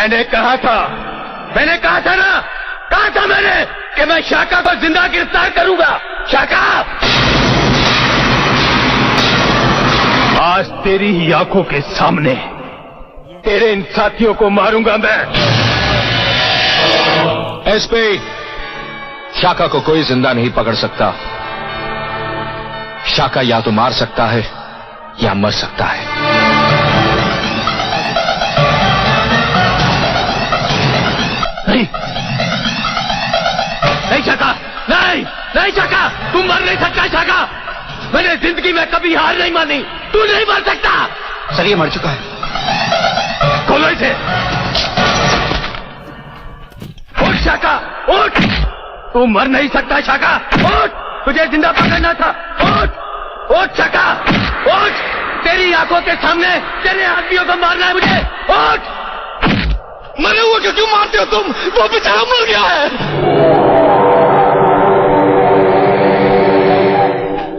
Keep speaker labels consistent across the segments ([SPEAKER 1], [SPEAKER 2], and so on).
[SPEAKER 1] मैंने कहा था ना, कहा था मैंने कि मैं शाका को जिंदा गिरफ्तार करूंगा। शाका, आज तेरी ही आंखों के सामने तेरे इन साथियों को मारूंगा मैं।
[SPEAKER 2] एसपी, शाका को कोई जिंदा नहीं पकड़ सकता। शाका या तो मार सकता है या मर सकता है।
[SPEAKER 1] नहीं शाका, नहीं शाका, तुम मर नहीं सकता शाका। मैंने जिंदगी में कभी हार नहीं मानी, तू नहीं मर सकता।
[SPEAKER 2] सर, ये मर चुका है।
[SPEAKER 1] खोलो इसे। उठ शाका, उठ। तू मर नहीं सकता शाका, उठ। तुझे जिंदा पकड़ना था, उठ शाका, उठ। तेरी आंखों के सामने तेरे आदमियों को मारना है मुझे, उठ।
[SPEAKER 2] मरे हुए को क्यों मारते हो तुम? वो बेचारा मर गया है।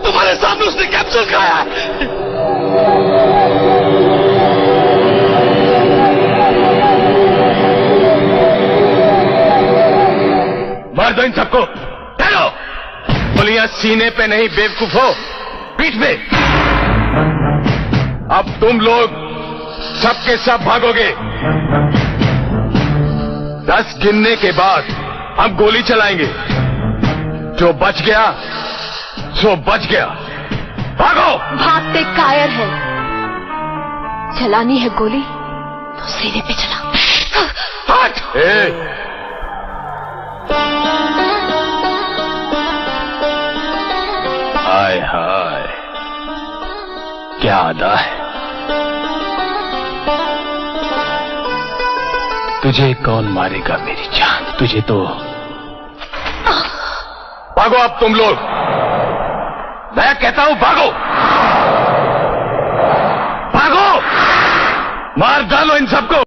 [SPEAKER 2] तुम्हारे सामने उसने कैप्सूल खाया है।
[SPEAKER 1] मार दो इन सबको। चलो, गोलियां सीने पे नहीं बेवकूफो, पीठ पे। अब तुम लोग सबके सब भागोगे। 10 गिनने के बाद हम गोली चलाएंगे। जो बच गया सो बच गया। भागो।
[SPEAKER 3] भागते कायर है। चलानी है गोली तो सीने पे चला।
[SPEAKER 1] हट। हाय हाय, क्या अदा है। तुझे कौन मारेगा मेरी जान, तुझे तो। भागो अब तुम लोग, मैं कहता हूं भागो, भागो। मार डालो इन सबको।